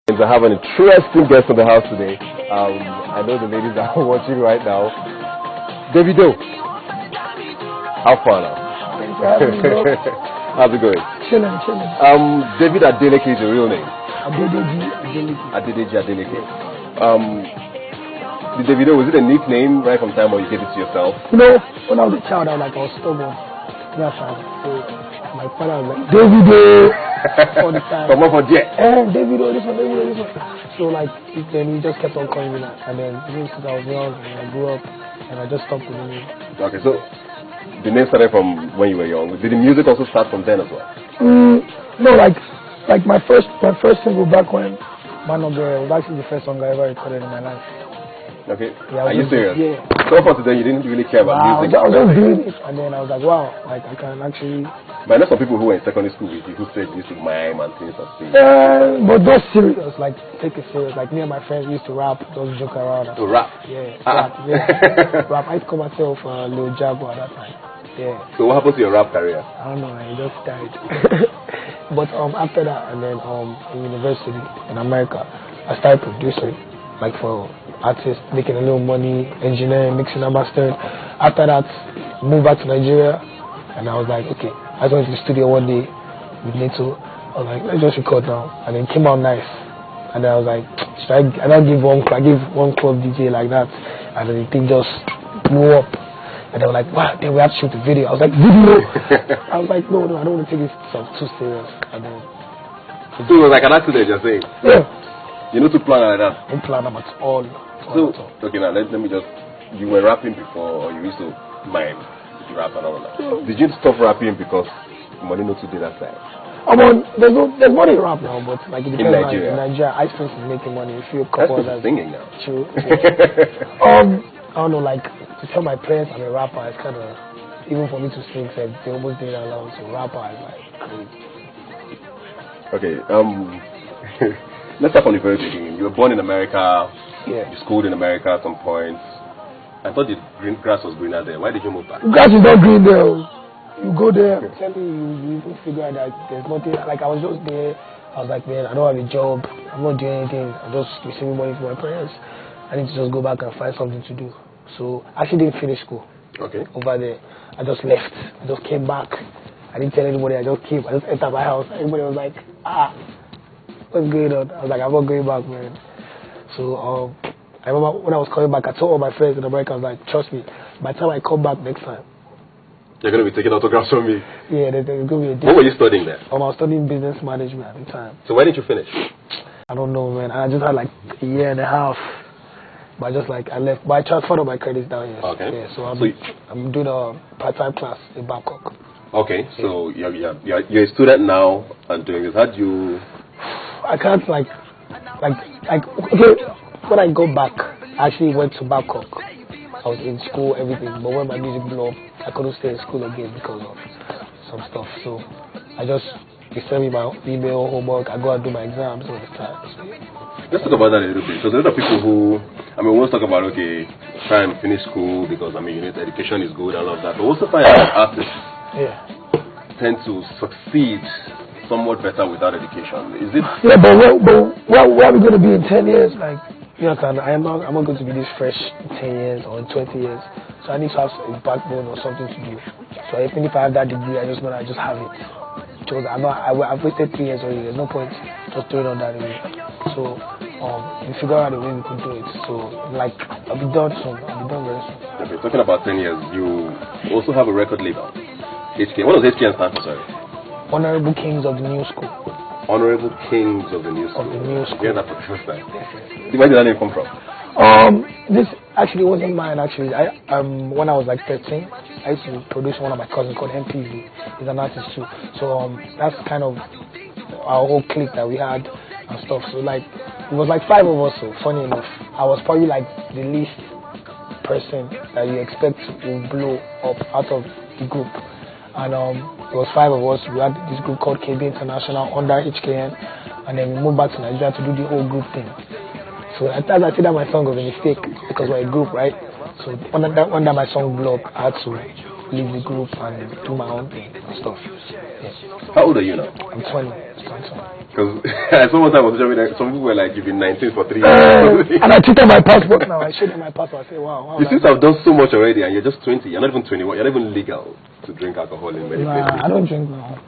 I have an interesting guest in the house today. I know the ladies are watching right now. Davido, how far now? Thanks for having me, bro. How's it going? Chilling. David Adeleke is your real name. Adeleke. Adeleke. The Davido, was it a nickname right from time, or you gave it to yourself? You know, when I was a child, I was stubborn. Yeah, so my father was like, Davido, all the time. Come on for jet. Davido, this one. So then he just kept on calling me that. And then even since I was young, and I grew up, and I just stopped with the name. Okay, so the name started from when you were young. Did the music also start from then as well? No, like my first single back when Man of Girl was actually the first song I ever recorded in my life. Okay. Yeah, are you serious? Yeah. So far today, you didn't really care about music. I was just doing it, and then I was like, wow, I can actually. But I know some people who were in secondary school with you who said you used to mime and things and things. But not serious, take it serious. Like me and my friends used to rap, just joke around. To rap? Yeah, rap. Yeah. Rap. I used to call myself Lil Jaguar at that time. Yeah. So what happened to your rap career? I don't know, I just died. But after that, and then in university in America, I started producing, like for artists, making a little money, engineering, mixing and mastering. After that, moved back to Nigeria, and I was like, okay, I went to the studio one day with Neto. I was like, let's just record now, and it came out nice. And then I was like, I don't give one club DJ like that, and then the thing just blew up. And they were like, wow, then we have to shoot the video. I was like, video? I was like, no, I don't want to take this stuff too serious. And then so it was like an accident, you're saying? Yeah. You know to plan like that? Don't plan them at all. Okay, now let me just, you were rapping before, or you used to mime, rap and all that. Yeah. Did you stop rapping because money not to do that side? There's money in rap now, but it depends. In Nigeria? In Nigeria, I spent making money. If you couple that's singing now. True. I don't know, to tell my parents I'm a rapper, it's kind of, even for me to sing, they almost didn't allow me. So rapper is crazy. Okay, let's start from the very beginning. You were born in America. Yeah. You schooled in America at some point. I thought the green grass was greener there. Why did you move back? Grass is not green there. You go there, tell me you even figure out that there's nothing. I was just there. I was like, man, I don't have a job. I'm not doing anything. I'm just receiving money from my parents. I need to just go back and find something to do. So I actually didn't finish school. Okay. Over there. I just left. I just came back. I didn't tell anybody. I just came. I just entered my house. Everybody was like, what's going on? I was like, I'm not going back, man. So I remember when I was coming back, I told all my friends in America, I was like, trust me, by the time I come back next time, they're going to be taking autographs from me. Yeah, there's going to be a difference. What were you studying there? I was studying business management at the time. So why didn't you finish? I don't know, man. I just had a year and a half. But I left. But I transferred all my credits down here. Okay. Yeah, so I'm doing a part-time class in Bangkok. Okay, so you're a student now and doing this. How do you... I can't okay, when I go back, I actually went to Bangkok. I was in school, everything. But when my music blew up, I couldn't stay in school again because of some stuff. So they send me my email, homework, I go and do my exams all the time. So, let's talk about that a little bit. So there are people who, we always talk about, okay, try and finish school because, education is good and all of that. But also find that artists tend to succeed somewhat better without education. Is it? Yeah, but where are we going to be in 10 years? I'm not going to be this fresh in 10 years or in 20 years. So I need to have a backbone or something to do. So even if I have that degree, I just know I just have it. So I've wasted 3 years already. There's no point just throwing on that away. So we figure out a way we could do it. So I'll be done soon. I'll be done very soon. Okay, talking about 10 years, you also have a record label. HK. What does HK stand for? Sorry. Honorable Kings of the New School. Honorable Kings of the New School. Of the New School. Yeah, that's the first time. Where did that name come from? This actually wasn't mine. Actually, when I was 13, I used to produce one of my cousins called MPV. He's an artist too. So that's kind of our whole clique that we had and stuff. So it was 5 of us. So funny enough, I was probably the least person that you expect to blow up out of the group. And it was 5 of us. We had this group called KB International under HKN, and then we moved back to Nigeria to do the whole group thing. So I said that my song was a mistake because we're a group, right? So under my song blew up, I had to leave the group and do my own thing and stuff. Yeah. How old are you now? I'm 20. Because I saw one time on social media, some people were like, you've been 19 for 3 years. And I tweeted my passport now. I showed them my passport. I said, wow. You seem to have done so much already, and you're just 20. You're not even 21. You're not even legal to drink alcohol in many places. I don't drink now.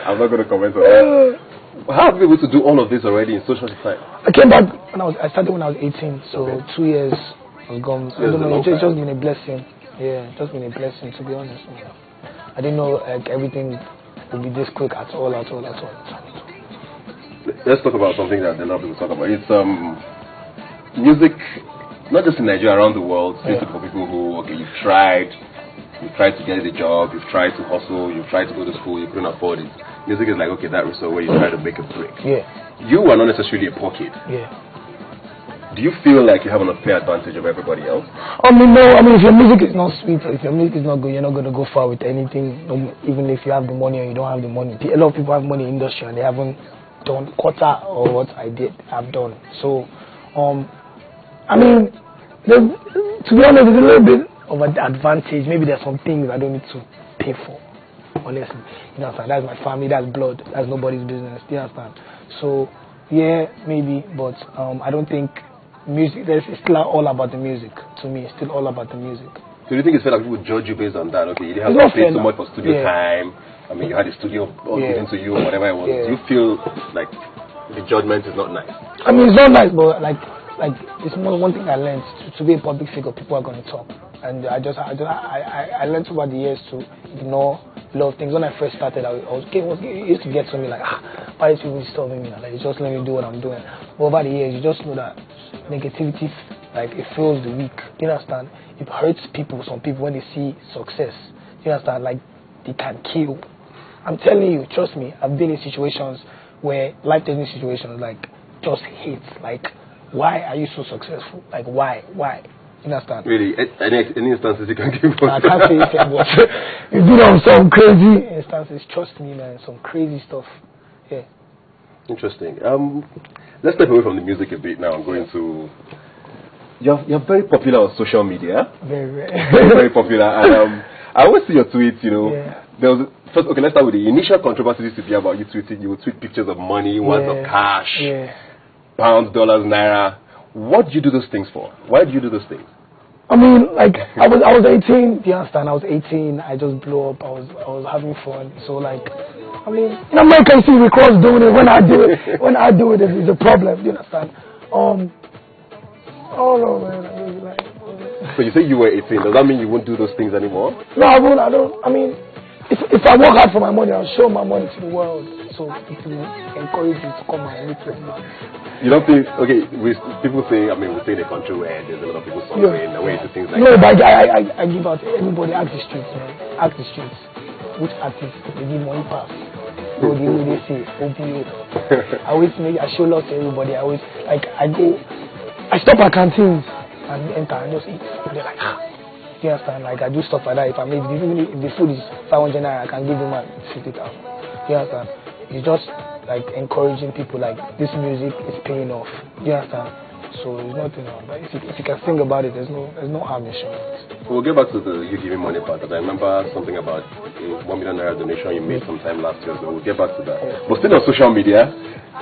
I'm not going to comment on that. How have you been able to do all of this already in so short time? I came back I started when I was 18, so 2 years was gone. I don't know, it's just been a blessing. Yeah, just been a blessing, to be honest. I didn't know everything would be this quick at all. Let's talk about something that a lot of people talk about. It's music, not just in Nigeria, around the world. It's for people who, you've tried to get a job, you've tried to hustle, you've tried to go to school, you couldn't afford it. Music is like, that resort where you try to make a break. Yeah. You are not necessarily a poor kid. Yeah. Do you feel like you have an unfair advantage of everybody else? No. If your music is not sweet, or if your music is not good, you're not going to go far with anything, even if you have the money or you don't have the money. A lot of people have money in the industry and they haven't done quarter of what I've done. So, to be honest, there's a little bit of an advantage. Maybe there's some things I don't need to pay for, honestly. You understand? That's my family, that's blood, that's nobody's business. You understand? So, yeah, maybe, but I don't think music, it's still all about the music. To me, it's still all about the music. So do you think it's fair that people judge you based on that? Okay, you have to pay so much for studio time. You had a studio given to you or whatever it was. Do you feel like the judgment is not nice? It's not nice, but like it's one thing I learned. To be a public figure, people are going to talk. And I learned over the years to ignore a lot of things. When I first started, it used to get to me like, why is people disturbing me? Like, just let me do what I'm doing. But over the years, you just know that negativity, like, it fills the weak. You understand? It hurts people, some people, when they see success. You understand? Like, they can kill. I'm telling you, trust me, I've been in situations where, life-threatening situations, like, just hate. Like, why are you so successful? Like, why? You understand? Really? Any instances you can give us? I can't say it, but you've been on some crazy instances. Trust me, man. Some crazy stuff. Yeah. Interesting. Let's step away from the music a bit now. I'm going to... You're very popular on social media. Very. Very popular. And I always see your tweets, Yeah. There was... First, let's start with the initial controversy used to be about you tweeting. You would tweet pictures of money, words of cash, pounds, dollars, naira. What do you do those things for? Why do you do those things? I was 18. Do you understand? I was 18. I just blew up. I was having fun. So in America, you see records doing it. When I do it, it's a problem. Do you understand? Oh no, man. So you say you were 18. Does that mean you won't do those things anymore? No, I won't. I don't. If I work hard for my money, I'll show my money to the world. So people encourage you to come and meet me. You don't think, people say, we stay in a country where there's a lot of people suffering, the way to things like that. No, but I give out everybody, ask the streets, man. Ask the streets. Which artists they give money pass? What do they say? O.B.O. I show love to everybody. I stop at canteens and enter and just eat. They're like, you understand? Like, I do stuff like that. If the food is 500 naira, I can give them 50,000. You understand? It's just like encouraging people, like, this music is paying off. You understand? So there's nothing wrong. But if you can think about it, there's no harm in showing it. We'll get back to the you giving money part. I remember something about a 1 million naira donation you made sometime last year. So we'll get back to that. Yeah. But still on social media,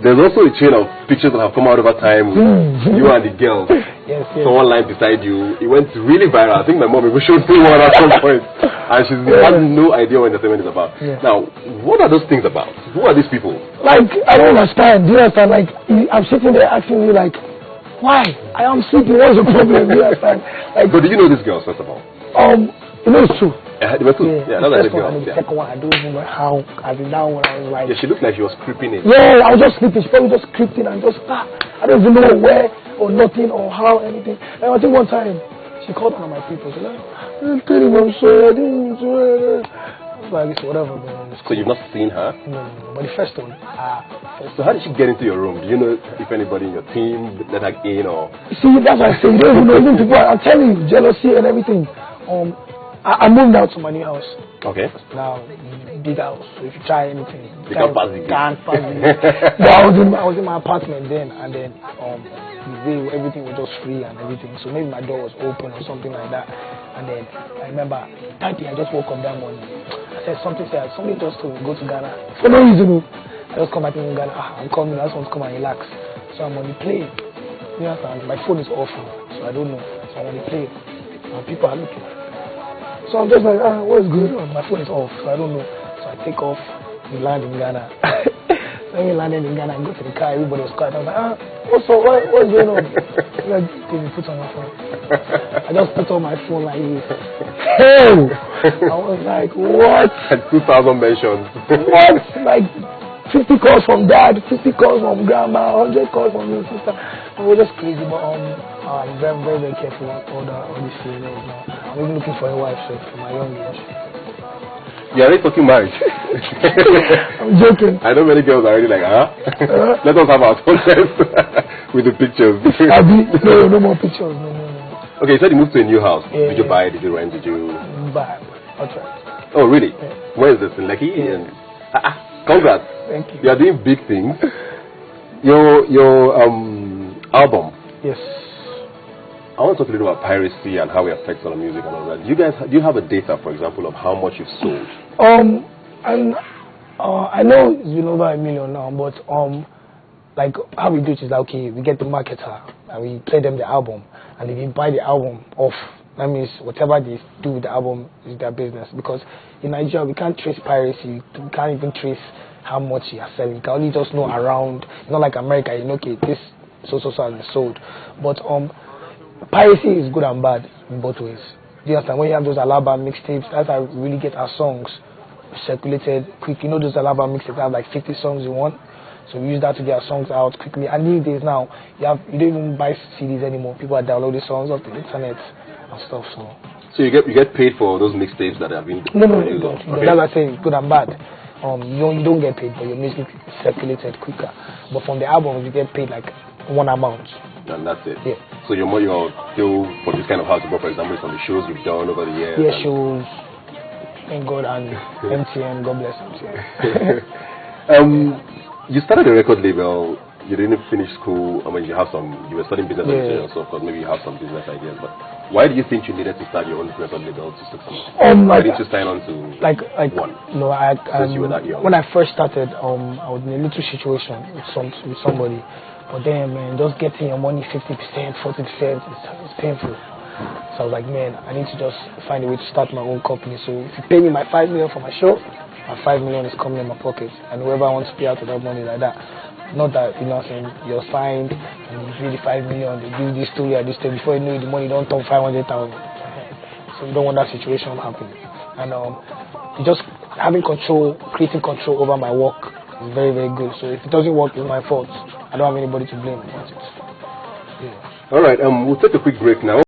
there's also a chain of pictures that have come out over time with you and the girl. Yes. Someone lying beside you. It went really viral. I think my mom even showed me one at some point. And she has no idea what entertainment is about. Yeah. Now, what are those things about? Who are these people? Like, I don't understand. Do you understand? Like, I'm sitting there asking you, like, why? I am sleeping. What's the problem? Do you understand? Like, but do you know this girl, first of all? It's true. They were two. Yeah, that's like the girl. The second one, I don't even know how. I think that one, I was like... Yeah, she looked like she was creeping in. Yeah, I was just sleeping. She probably just creeped in and just... I don't even know where or nothing or how, anything. And I think one time, she called one of my people. She's like, I'm telling you, I'm sorry. I didn't do it. Like, it's whatever, man. So you've not seen her? No. But the first one. So how did she get into your room? Do you know if anybody in your team let her in or... See, that's what I say. You don't even know. Even people, I'm telling you, jealousy and everything. I moved out to my new house. Okay. Now, big house. So if you try anything, you can't pass it. So I was in my apartment then, and then everything was just free and everything. So maybe my door was open or something like that. And then I remember that day I just woke up that morning. I said something just to go to Ghana. For no reason. I just come back in Ghana. I'm coming. I just want to come and relax. So I'm on the plane. You understand? My phone is off, so I don't know. So I'm on the plane. And people are looking. So I'm just like, what's going on? My phone is off, so I don't know. So I take off. We land in Ghana. So when we landed in Ghana, I go to the car. Everybody was quiet. I was like, what's going on? Like, put on my phone. I just put on my phone like this. Hell! I was like, what? 2,000 mentions. What? Like 50 calls from dad, 50 calls from grandma, 100 calls from your sister. It was just crazy, but I'm very, very, very careful on all these females now. I'm even looking for a wife for my young age. You're already talking marriage. I'm joking. I know many girls are already like, let us have our contest with the pictures. No more pictures. No. Okay, you said you moved to a new house. Yeah, did you buy it? Did you rent? Did you buy? That's right. Oh, really? Yeah. Where is this? In Lekki? Yeah. Congrats. Thank you. You are doing big things. Your album. Yes. I want to talk a little about piracy and how it affects our music and all that. Do you have a data, for example, of how much you've sold? I know it's been over 1 million now, but like how we do it is that, okay, we get the marketer and we play them the album, and if you buy the album off, that means whatever they do with the album is their business. Because in Nigeria we can't trace piracy, we can't even trace how much you are selling. You can only just know around. It's not like America, you know, okay, this so has been sold. But piracy is good and bad in both ways. Do you understand? When you have those Alaba mixtapes, that's how we really get our songs circulated quick. You know, those Alaba mixtapes have like 50 songs in one. So we use that to get our songs out quickly. And these days now, you don't even buy CDs anymore. People are downloading songs off the internet and stuff. So you get paid for those mixtapes that have been No, you don't. Okay. That's what I say, good and bad. You don't get paid, but your music is circulated quicker. But from the album, you get paid like one amount. And that's it. Yeah. So you're still for this kind of house, for example, from the shows you've done over the years. Yeah, shows. Thank God, and MTN. God bless MTN. You started a record label. You didn't finish school. I mean, you were studying business administration, so of course maybe you have some business ideas. But why do you think you needed to start your own record label to succeed? Why didn't you sign on to one? No, since you were that young. When I first started, I was in a little situation with somebody. But then, man, just getting your money 50%, 40%, it's painful. So I was like, man, I need to just find a way to start my own company. So if you pay me my 5 million for my show, my 5 million is coming in my pocket. And whoever wants to pay out that money like that, not that, you know what I'm saying, you're signed and you pay the 5 million, they do this to you and this to you. Before you know it, the money don't turn 500,000. So you don't want that situation happening. And just having control, creating control over my work is very, very good. So if it doesn't work, it's my fault. I don't have anybody to blame about it. Yeah. All right, we'll take a quick break now.